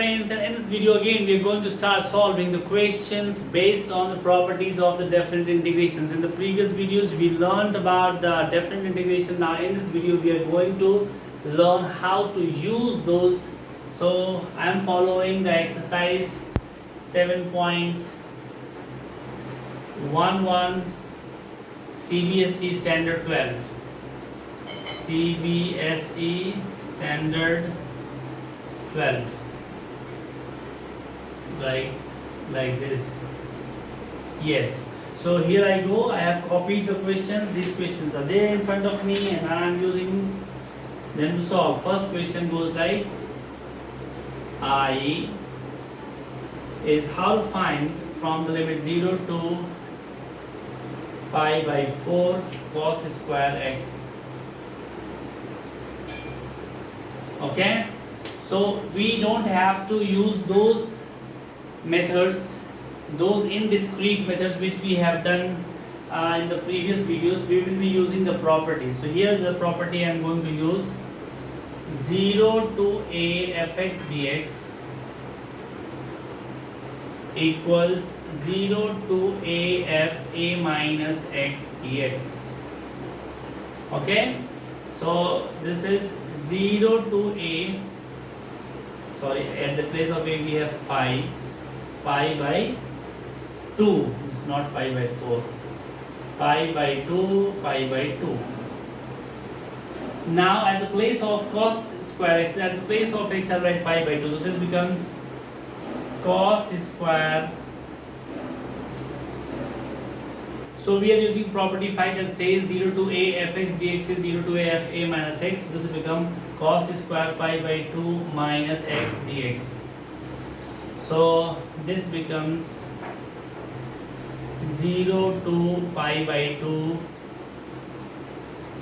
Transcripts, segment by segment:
friends, and in this video again we are going to start solving the questions based on the properties of the definite integrations. In the previous videos we learned about the definite integration. Now in this video we are going to learn how to use those. So I am following the exercise 7.11 CBSE Standard 12. CBSE Standard 12, like this. Yes, so here I go. I have copied the questions. These questions are there in front of me and I am using them to solve. First question goes like, I is how to find from the limit 0 to pi by 4 cos square x. Okay, so we don't have to use those methods, those indiscrete methods which we have done in the previous videos. We will be using the properties. So here the property I am going to use, 0 to a fx dx equals 0 to a f a minus x dx. Okay, so this is 0 to a, sorry, at the place of a we have pi by 2, it's not pi by 4, pi by 2, pi by 2. Now at the place of cos square x, at the place of x I'll write pi by 2, so this becomes cos square. So we are using property 5 that says 0 to a fx dx is 0 to a f a minus x. This will become cos square pi by 2 minus x dx. So this becomes 0 to pi by 2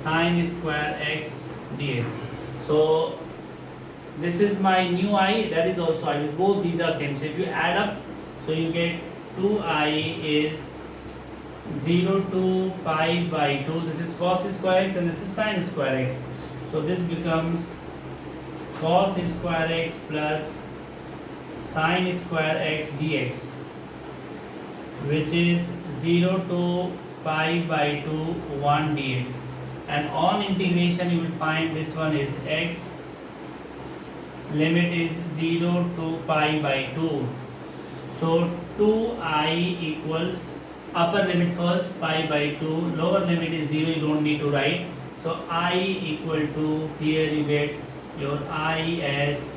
sin square x dx. So this is my new I, that is also I. Both these are same. So if you add up, so you get 2I is 0 to pi by 2. This is cos square x and this is sin square x. So this becomes cos square x plus sin square x dx, which is 0 to pi by 2 1 dx. And on integration you will find this one is x, limit is 0 to pi by 2. So 2I equals, upper limit first pi by 2, lower limit is 0, you don't need to write. So I equal to, here you get your I as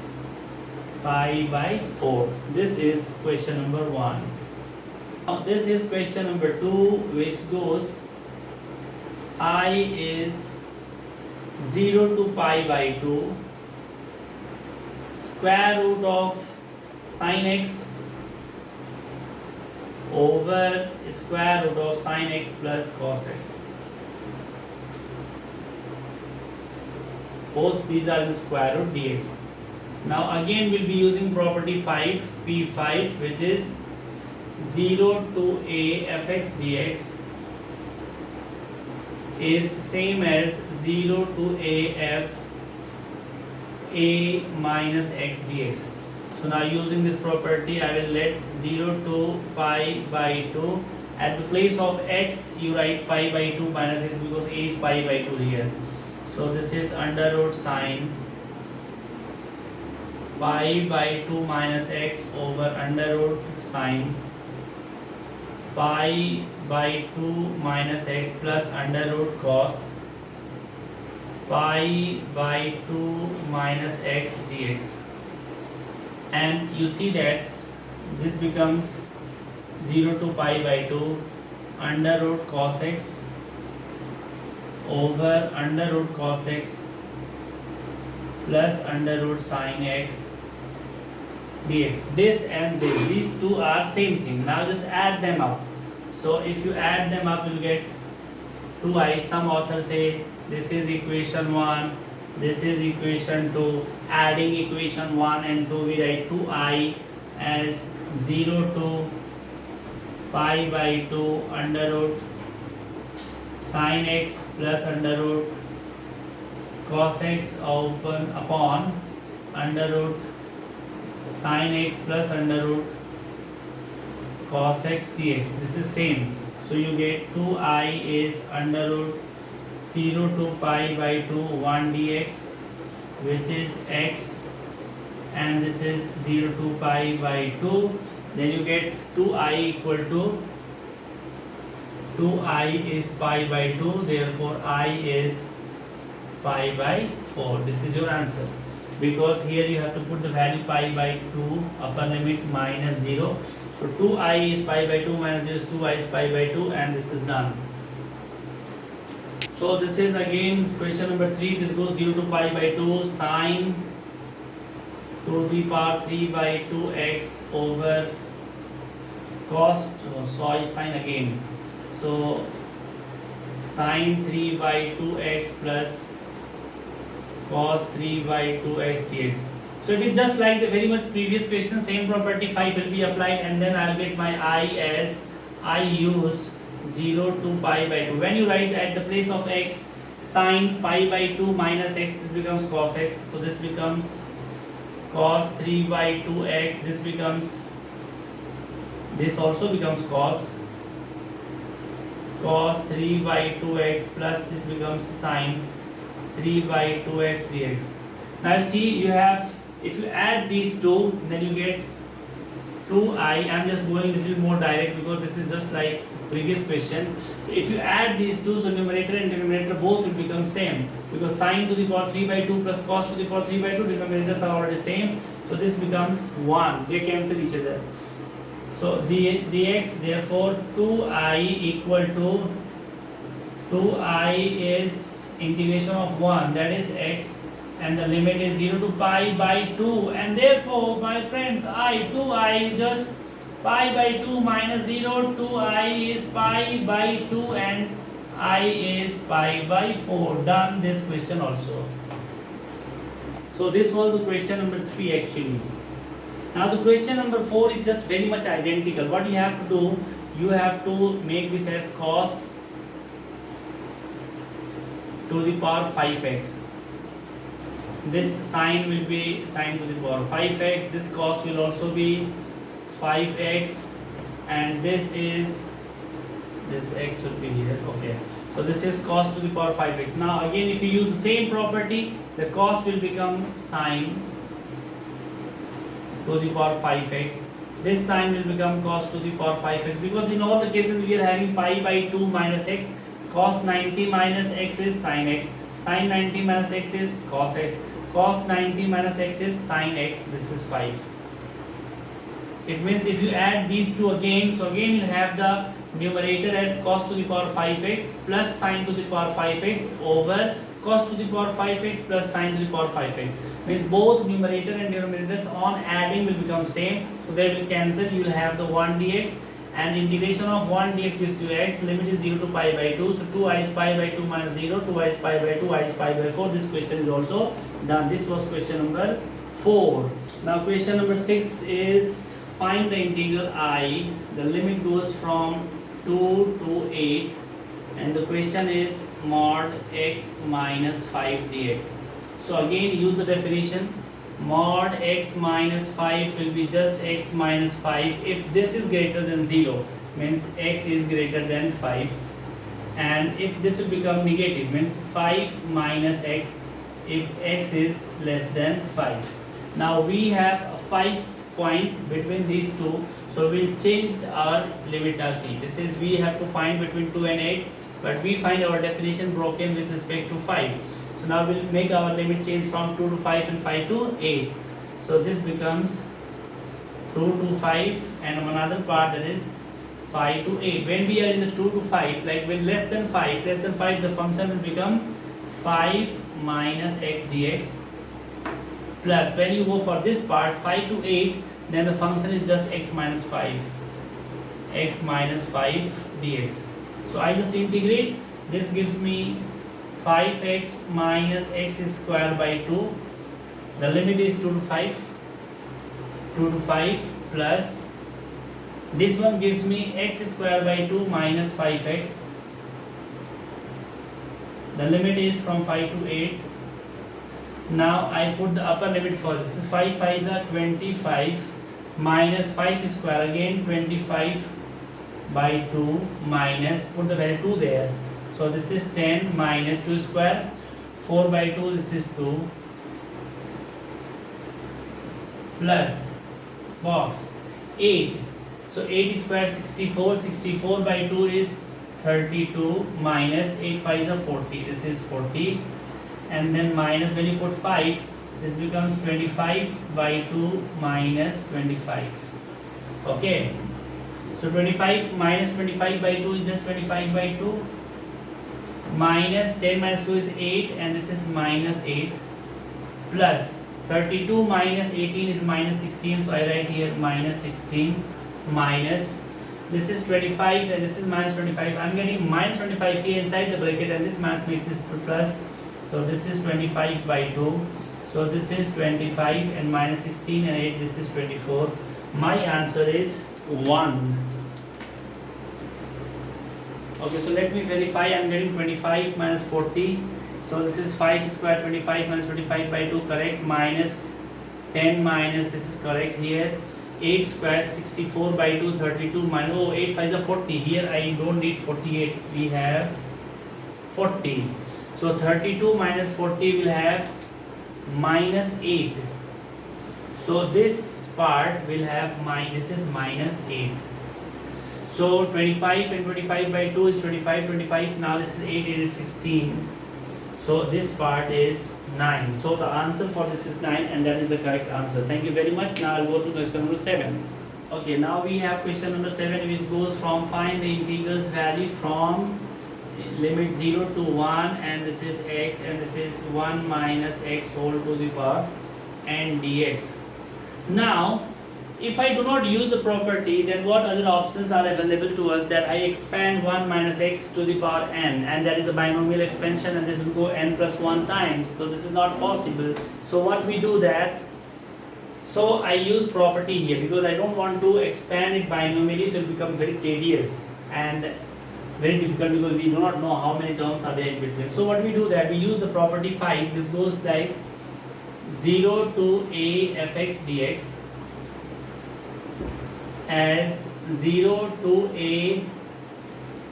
pi by 4. This is question number 1. Now this is question number 2, which goes, I is 0 to pi by 2 square root of sin x over square root of sin x plus cos x. Both these are in square root dx. Now again we'll be using property 5, P5, which is 0 to a fx dx is same as 0 to a f a minus x dx. So now using this property I will let 0 to pi by 2, at the place of x you write pi by 2 minus x because a is pi by 2 here. So this is under root sine pi by 2 minus x over under root sine pi by 2 minus x plus under root cos pi by 2 minus x dx. And you see that this becomes 0 to pi by 2 under root cos x over under root cos x plus under root sin x dx. This and this, these two are same thing. Now just add them up. So if you add them up, you'll get 2I. Some authors say this is equation 1, this is equation 2. Adding equation 1 and 2, we write 2I as 0 to pi by 2 under root sin x plus under root cos x upon under root sin x plus under root cos x dx. This is same. So you get 2I is under root 0 to pi by 2 1 dx, which is x, and this is 0 to pi by 2. Then you get 2I equal to 2I is pi by 2, therefore I is pi by 4. This is your answer, because here you have to put the value pi by 2, upper limit minus 0. So 2I is pi by 2 minus 0 is 2I is pi by 2, and this is done. So this is again question number 3. This goes 0 to pi by 2 sine to the power 3 by 2x over cos, sine again. So sine 3 by 2x plus cos 3 by 2x dx. So it is just like the very much previous question, same property 5 will be applied, and then I'll get my I as I use 0 to pi by 2. When you write at the place of x sine pi by 2 minus x, this becomes cos x. So this becomes cos 3 by 2x. This becomes, this also becomes cos 3 by 2x plus this becomes sine 3 by 2x dx. Now see, you have, if you add these two, then you get 2I. I'm just going a little more direct because this is just like previous question. So if you add these two, so numerator and denominator both will become same, because sine to the power 3 by 2 plus cos to the power 3 by 2, denominators are already same. So this becomes 1. They cancel each other. So dx, therefore 2I equal to 2I is integration of 1, that is x, and the limit is 0 to pi by 2, and therefore my friends 2I is just pi by 2 minus 0, 2I is pi by 2, and I is pi by 4. Done this question also. So this was the question number 3 actually. Now the question number 4 is just very much identical. What you have to do, you have to make this as cos to the power 5x. This sine will be sine to the power 5x. This cos will also be 5x, and this x should be here. Okay. So this is cos to the power 5x. Now again, if you use the same property, the cos will become sine to the power 5x. This sine will become cos to the power 5x, because in all the cases we are having pi by 2 minus x. Cos 90 minus x is sin x. Sin 90 minus x is cos x. Cos 90 minus x is sin x. This is 5. It means if you add these two again, so again you have the numerator as cos to the power 5x plus sin to the power 5x over cos to the power 5x plus sin to the power 5x. Means both numerator and denominators on adding will become same, so they will cancel. You will have the 1 dx, and integration of 1 dx gives you x. Limit is 0 to pi by 2, so 2I is pi by 2 minus 0, 2I is pi by 2, I is pi by 4. This question is also done. This was question number 4. Now question number 6 is find the integral I. The limit goes from 2 to 8, and the question is mod x minus 5 dx. So again use the definition. Mod x minus 5 will be just x minus 5 if this is greater than 0, means x is greater than 5, and if this will become negative, means 5 minus x if x is less than 5. Now we have a 5 point between these two, so we'll change our limit. Now see, this is we have to find between 2 and 8, but we find our definition broken with respect to 5. So now we'll make our limit change from 2 to 5 and 5 to 8. So this becomes 2 to 5, and another part that is 5 to 8. When we are in the 2 to 5, like when less than 5, the function will become 5 minus x dx, plus when you go for this part 5 to 8, then the function is just x minus 5 dx. So I just integrate. This gives me 5x minus x square by 2. The limit is 2 to 5. 2 to 5 plus this one gives me x square by 2 minus 5x. The limit is from 5 to 8. Now I put the upper limit for this is 5 5s are 25 minus 5 square, again 25 by 2 minus, put the value 2 there. So this is 10 minus 2 square, 4 by 2, this is 2, plus box 8. So 8 square 64, 64 by 2 is 32 minus 8 5 is 40, this is 40, and then minus, when you put 5, this becomes 25 by 2 minus 25. Okay, so 25 minus 25 by 2 is just 25 by 2, minus 10 minus 2 is 8, and this is minus 8, plus 32 minus 18 is minus 16, so I write here minus 16, minus, this is 25 and this is minus 25. I am getting minus 25 here inside the bracket, and this minus makes this plus. So this is 25 by 2. So this is 25 and minus 16 and 8, this is 24. My answer is 1. Okay, so let me verify. I am getting 25 minus 40. So this is 5 square 25 minus 25 by 2, correct, minus 10 minus, this is correct here. 8 square 64 by 2, 32 minus, oh 8 5 is 40. Here I don't need 48, we have 40. So 32 minus 40 will have minus 8. So this part will have this is minus 8. So 25 and 25 by 2 is 25, 25. Now this is 8, 8 is 16. So this part is 9. So the answer for this is 9, and that is the correct answer. Thank you very much. Now I'll go to question number 7. Okay, now we have question number 7, which goes from find the integrals value from limit 0 to 1, and this is x, and this is 1 minus x whole to the power n dx. Now if I do not use the property, then what other options are available to us? That I expand 1 minus x to the power n, and that is the binomial expansion, and this will go n plus 1 times. So this is not possible. So what we do that, so I use property here because I don't want to expand it binomially, so it will become very tedious and very difficult because we do not know how many terms are there in between. So what we do that, we use the property 5. This goes like 0 to a fx dx as 0 to a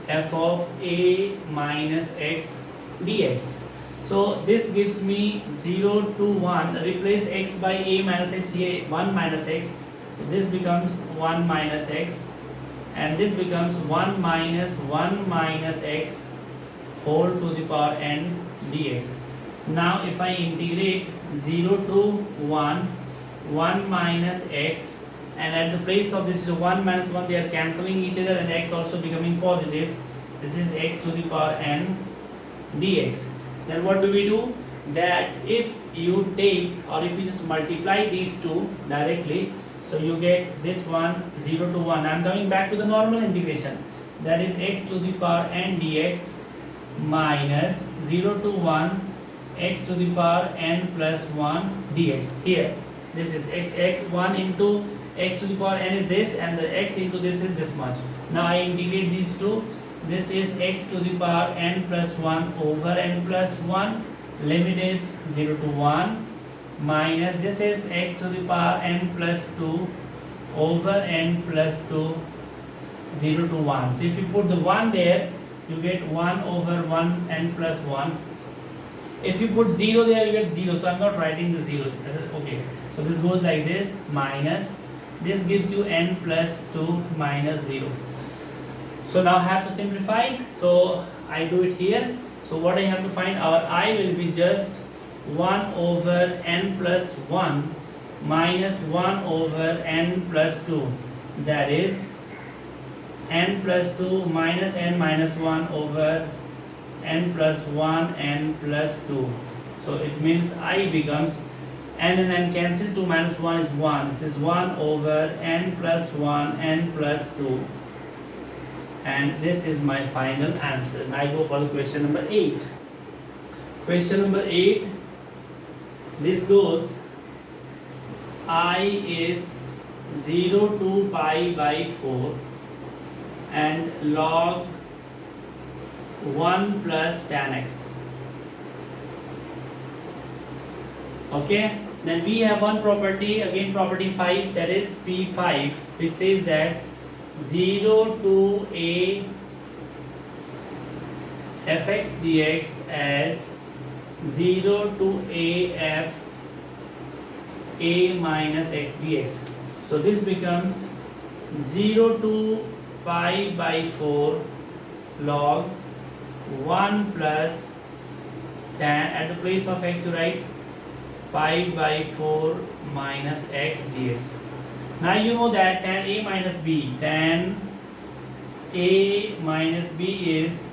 f of a minus x dx. So this gives me 0 to 1, replace x by a minus x here, 1 minus x. So this becomes 1 minus x, and this becomes 1 minus x whole to the power n dx. Now if I integrate 0 to 1, 1 minus x, and at the place of this is 1 minus 1, they are cancelling each other, and x also becoming positive. This is x to the power n dx. Then what do we do? That if you take, or if you just multiply these two directly, so you get this one 0 to 1. I am coming back to the normal integration. That is x to the power n dx minus 0 to 1 x to the power n plus 1 dx. Here this is x1 into x to the power n is this, and the x into this is this much. Now I integrate these two. This is x to the power n plus 1 over n plus 1. Limit is 0 to 1 minus this is x to the power n plus 2 over n plus 2, 0 to 1. So if you put the 1 there, you get 1 over 1 n plus 1. If you put 0 there, you get 0. So I am not writing the 0. Okay. So this goes like this, minus. This gives you n plus 2 minus 0. So now I have to simplify. So I do it here. So what I have to find, our I will be just 1 over n plus 1 minus 1 over n plus 2. That is n plus 2 minus n minus 1 over n plus 1 n plus 2. So it means I becomes n and n cancel, 2 minus 1 is 1. This is 1 over n plus 1 n plus 2. And this is my final answer. Now I go for the question number 8. Question number 8. This goes, I is 0 to pi by 4 and log 1 plus tan x. Okay, then we have one property, again property 5, that is P5, which says that 0 to a fx dx as 0 to a f a minus x dx. So this becomes 0 to pi by 4 log 1 plus tan, at the place of x you write pi by 4 minus x dx. Now you know that tan a minus b, tan a minus b is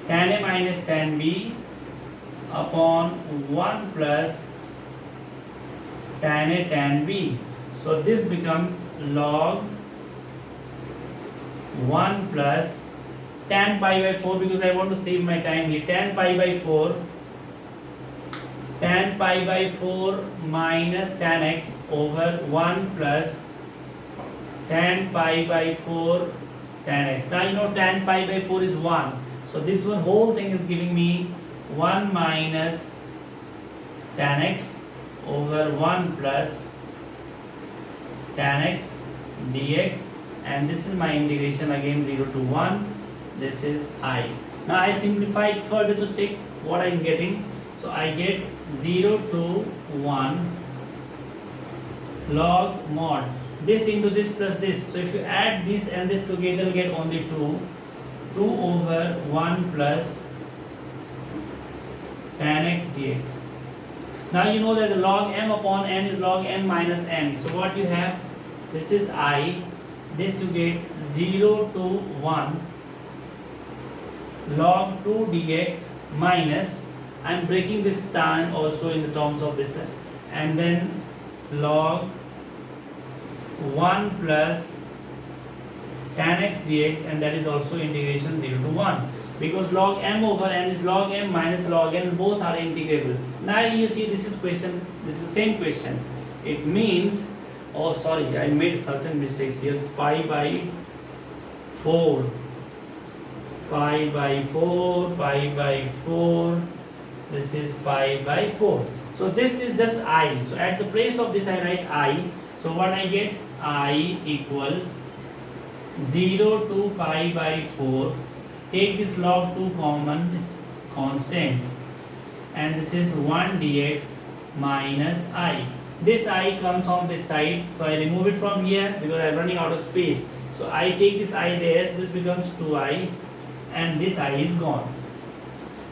tan a minus tan b upon 1 plus tan a tan b. So this becomes log 1 plus tan pi by 4, because I want to save my time here, tan pi by 4 minus tan x over 1 plus tan pi by 4 tan x. Now you know tan pi by 4 is 1. So this one whole thing is giving me 1 minus tan x over 1 plus tan x dx, and this is my integration again 0 to 1. This is I. Now I simplified further to check what I am getting. So I get 0 to 1 log mod this into this plus this. So if you add this and this together, you get only 2 over 1 plus tan x dx. Now you know that the log m upon n is log m minus n. So what you have, this is I, this you get 0 to 1 log 2 dx minus, I am breaking this tan also in the terms of this, and then log 1 plus tan x dx, and that is also integration 0 to 1, because log m over n is log m minus log n, both are integrable. Now you see this is question, this is the same question. It means, oh sorry, I made certain mistakes here. It's pi by 4, pi by 4, pi by 4, this is pi by 4. So this is just I. So at the place of this I write I. So what I get, I equals 0 to pi by 4. Take this log 2 common, this constant, and this is 1 dx minus I. This I comes on this side, so I remove it from here because I am running out of space. So I take this I there, so this becomes 2I, and this I is gone.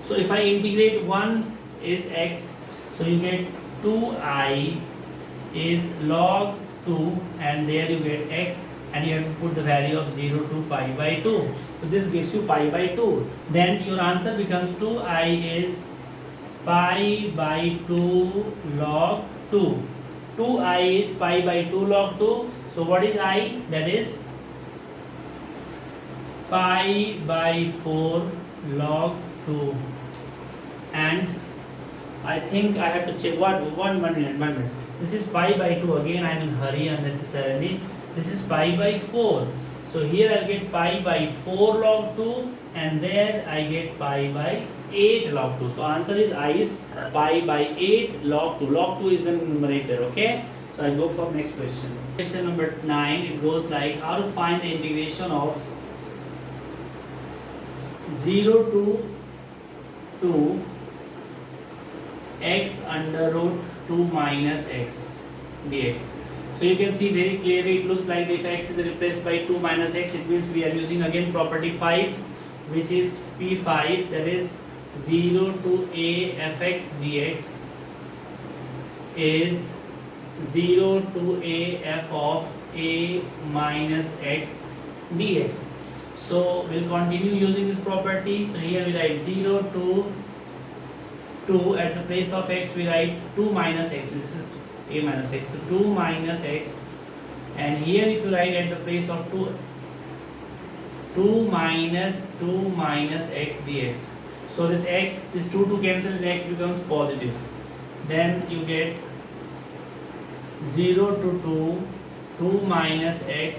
So if I integrate 1 is x, so you get 2I is log 2, and there you get x, and you have to put the value of 0 to pi by 2. So this gives you pi by 2. Then your answer becomes 2I is pi by 2 log 2. 2I is pi by 2 log 2. So what is I? That is pi by 4 log 2. And I think I have to check one minute. This is pi by 2. Again I am in hurry unnecessarily. This is pi by 4. So here I get pi by 4 log 2, and there I get pi by 8 log 2. So answer is I is pi by 8 log 2. Log 2 is the numerator. Okay. So I go for next question. Question number 9. It goes like, how to find the integration of 0 to 2 x under root 2 minus x dx. So you can see very clearly, it looks like if x is replaced by 2 minus x, it means we are using again property 5, which is P5, that is 0 to a fx dx is 0 to a f of a minus x dx. So we'll continue using this property. So here we write 0 to 2, at the place of x we write 2 minus x, this is a minus x, so 2 minus x, and here if you write at the place of 2 minus x dx. So this x, this 2 to cancel, and x becomes positive. Then you get 0 to 2 minus x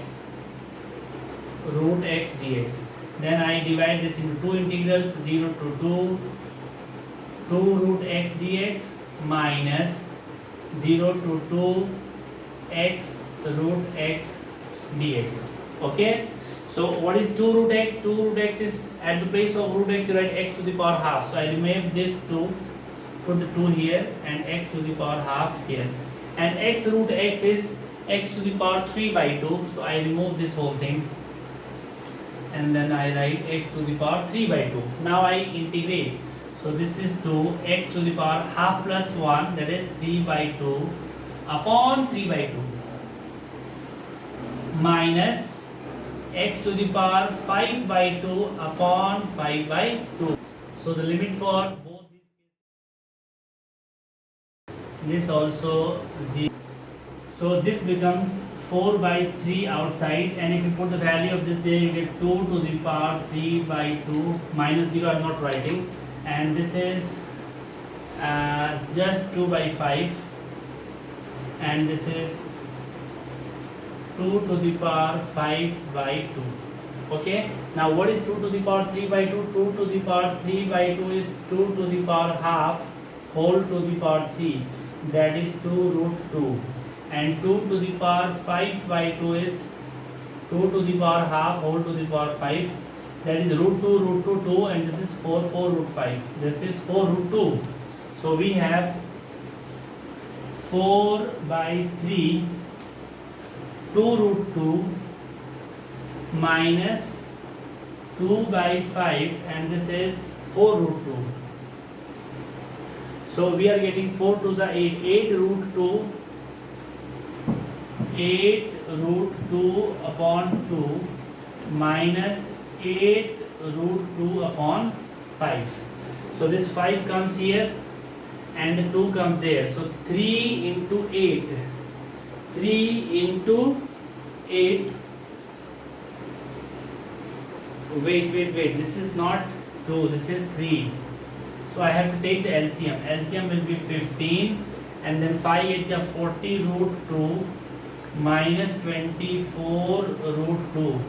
root x dx. Then I divide this into two integrals, 0 to 2 root x dx, minus 0 to 2 x root x dx. Okay, so what is 2 root x? 2 root x is, at the place of root x you write x to the power half, so I remove this 2, put the 2 here, and x to the power half here, and x root x is x to the power 3 by 2, so I remove this whole thing, and then I write x to the power 3 by 2. Now I integrate, so this is 2 x to the power half plus 1, that is 3 by 2 upon 3 by 2, minus x to the power 5 by 2 upon 5 by 2. So the limit for both this also 0. So this becomes 4 by 3 outside, and if you put the value of this there, you get 2 to the power 3 by 2 minus 0 I am not writing, and this is just 2 by 5, and this is 2 to the power 5 by 2. Okay, now what is 2 to the power 3 by 2? 2 to the power 3 by 2 is 2 to the power half whole to the power 3, that is 2 root 2, and 2 to the power 5 by 2 is 2 to the power half whole to the power 5, that is root 2, 2, and this is 4 root 5, this is 4 root 2. So we have 4 by 3 2 root 2 minus 2 by 5, and this is 4 root 2. So we are getting 4 to the 8 root 2, 8 root 2 upon 2 minus 8 root 2 upon 5. So this 5 comes here and the 2 comes there. So 3 into 8. 3 into 8. Wait. This is not 2. This is 3. So I have to take the LCM. LCM will be 15, and then 5 8 is 40 root 2 minus 24 root 2.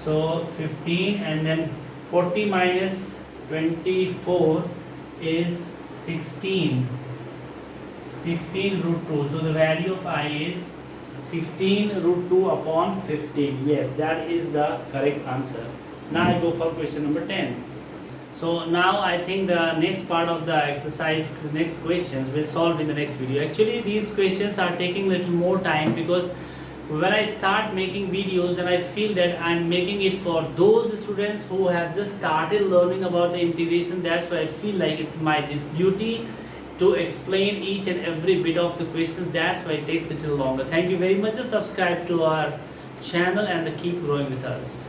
So 15, and then 40 minus 24 is 16. 16 root 2. So the value of I is 16 root 2 upon 15. Yes, that is the correct answer. Now I go for question number 10. So now I think the next part of the exercise, the next questions will solve in the next video. Actually these questions are taking little more time, because when I start making videos, then I feel that I'm making it for those students who have just started learning about the integration. That's why I feel like it's my duty to explain each and every bit of the questions. That's why it takes a little longer. Thank you very much. Just subscribe to our channel and keep growing with us.